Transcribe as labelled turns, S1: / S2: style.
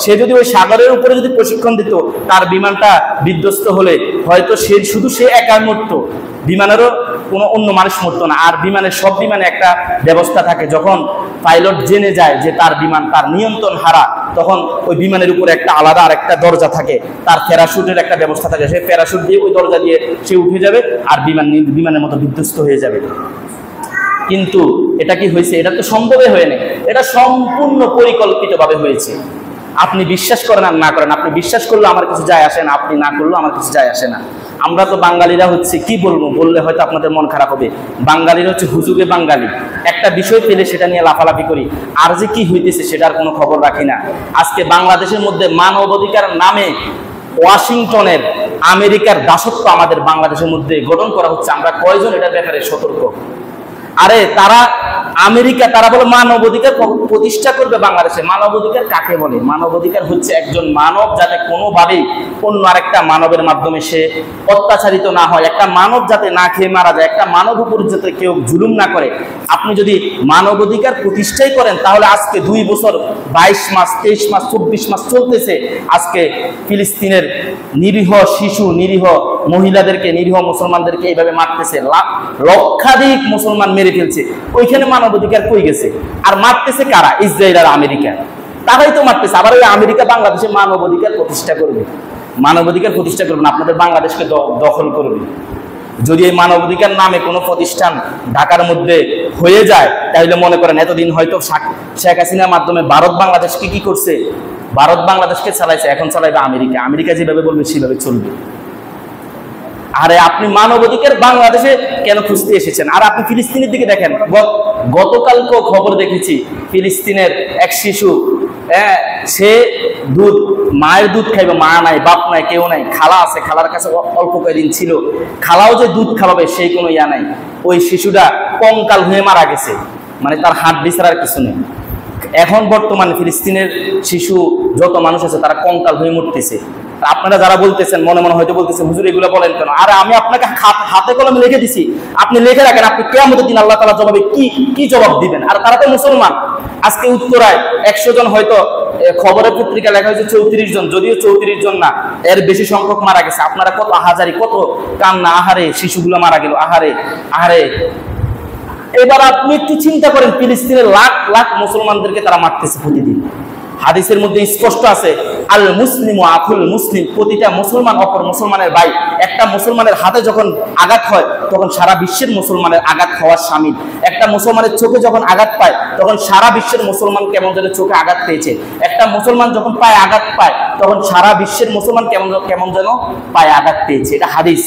S1: সে যদি ওই সাগরের উপরে যদি প্রশিক্ষণ দিত, তার বিমানটা বিধ্বস্ত হলে হয়তো সে একা মরতো, বিমানেরও কোনো অন্য মানুষ মরতো না। আর বিমানের সব বিমানে একটা ব্যবস্থা থাকে, যখন পাইলট জেনে যায় যে তার বিমান তার নিয়ন্ত্রণ হারা, তখন ওই বিমানের উপরে একটা আলাদা আর একটা দরজা থাকে, তার প্যারাশুটের একটা ব্যবস্থা থাকে, সে প্যারাশুট দিয়ে ওই দরজা দিয়ে সে উঠে যাবে আর বিমানের মতো বিধ্বস্ত হয়ে যাবে। কিন্তু এটা কি হয়েছে? এটা তো সম্ভবই হয়ে নেই, এটা সম্পূর্ণ পরিকল্পিতভাবে হয়েছে। আপনি বিশ্বাস করেন আর না করেন, আপনি বিশ্বাস করলে আমার কিছু যায় আসে না, আপনি না করলেও আমার কিছু যায় আসে না। আমরা তো বাঙালিরা হচ্ছে, কি বলবো, বললে হয়তো আপনাদের মন খারাপ হবে, বাঙালিরা হচ্ছে হুজুগে বাঙালি। একটা বিষয় পেলে সেটা নিয়ে লাফালাফি করি, আর যে কি হইতেছে সেটার কোনো খবর রাখি না। আজকে বাংলাদেশের মধ্যে মানবাধিকার নামে ওয়াশিংটনের আমেরিকার দাসত্ব আমাদের বাংলাদেশের মধ্যে গঠন করা হচ্ছে। আমরা কয়জন এটার ব্যাপারে সতর্ক? আরে তারা আমেরিকা, তারা বলে মানবাধিকার প্রতিষ্ঠা করবে বাংলাদেশে। মানবাধিকার কাকে বলে? মানবাধিকার হচ্ছে একজন মানব যাতে কোনোভাবেই অন্য আরেকটা মানবের মাধ্যমে সে অত্যাচারিত না হয়, একটা মানব যাতে না খেয়ে মারা যায়, একটা মানব উপর যাতে কেউ জুলুম না করে। আপনি যদি মানবাধিকার প্রতিষ্ঠাই করেন, তাহলে আজকে 2 বছর 22 মাস 23 মাস 24 মাস চলতেছে, আজকে ফিলিস্তিনের নিরীহ শিশু, নিরীহ মহিলাদেরকে, নিরীহ মুসলমানদেরকে এইভাবে মারতেছে, লক্ষাধিক মুসলমান মেরে ফেলছে। ওইখানে মানবাধিকার কই গেছে? আর মারতেছে কারা? ইসরায়েল আর আমেরিকা, তারাই তো মারতেছে। আবার ওই আমেরিকা বাংলাদেশে মানবাধিকার প্রতিষ্ঠা করবে, মানবাধিকার প্রতিষ্ঠা করবে না, আপনাদের বাংলাদেশকে দখল করবে। যদি এই মানবাধিকার নামে কোনো প্রতিষ্ঠান ঢাকার মধ্যে হয়ে যায়, তাহলে মনে করেন এতদিন হয়তো শেখ হাসিনার মাধ্যমে ভারত বাংলাদেশকে কি করছে? ভারত বাংলাদেশকে চালাইছে, এখন চালাইবে আমেরিকা। আমেরিকা যেভাবে বলবে সেভাবে চলবে। আরে আপনি মানবাধিকার বাংলাদেশে কেন খুঁজতে এসেছেন? আর আপনি ফিলিস্তিনের দিকে দেখেন, গতকালকেও খবর দেখেছি, ফিলিস্তিনের এক শিশু, সে মায়ের দুধ খাইবে, মা নাই, বাপ নাই, কেউ নাই, খালা আছে, খালার কাছে অল্প কয়েকদিন ছিল, খালাও যে দুধ খাওয়াবে সেই কোনো ইয়া নাই। ওই শিশুটা কঙ্কাল হয়ে মারা গেছে, মানে তার হাড্ডি ছাড়ার কিছু নেই। এখন বর্তমানে ফিলিস্তিনের শিশু যত মানুষ আছে তারা কঙ্কাল হয়ে মরতেছে। আপনারা যারা বলতেছেন, মনে মনে হয়তো বলতেছেন, হুজুর এগুলো বলেন কেন? আরে আমি আপনাকে হাতে কলমে লিখে দিছি, আপনি লিখে রাখেন, আপনি কিয়ামতের দিন আল্লাহ তাআলা জবাবে কি জবাব দিবেন? আর তারা তো মুসলমান। আজকে উত্তরায় 100 জন, হয়তো খবরের পত্রিকা লেখা হয়েছে 34 জন, যদিও 34 জন না, এর বেশি সংখ্যক মারা গেছে। আপনারা কত হাজারি, কত কান্না, আহারে শিশুগুলো মারা গেল, আহারে আহারে। এবার আপনি একটু চিন্তা করেন, ফিলিস্তিনের লাখ লাখ মুসলমানদেরকে তারা মারতেছে প্রতিদিন। হাদিসের মধ্যে স্পষ্ট আছে, আল মুসলিমু আখুল মুসলিম, প্রতিটা মুসলমান অপর মুসলমানের ভাই। একটা মুসলমানের হাতে যখন আঘাত হয়, তখন সারা বিশ্বের মুসলমানের আঘাত হওয়ার শামিল। একটা মুসলমানের চোখে যখন আঘাত পায়, তখন সারা বিশ্বের মুসলমান কেমন যেন চোখে আঘাত পেয়েছে। একটা মুসলমান যখন পায়ে আঘাত পায়, তখন সারা বিশ্বের মুসলমান কেমন যেন পায়ে আঘাত পেয়েছে। এটা হাদিস।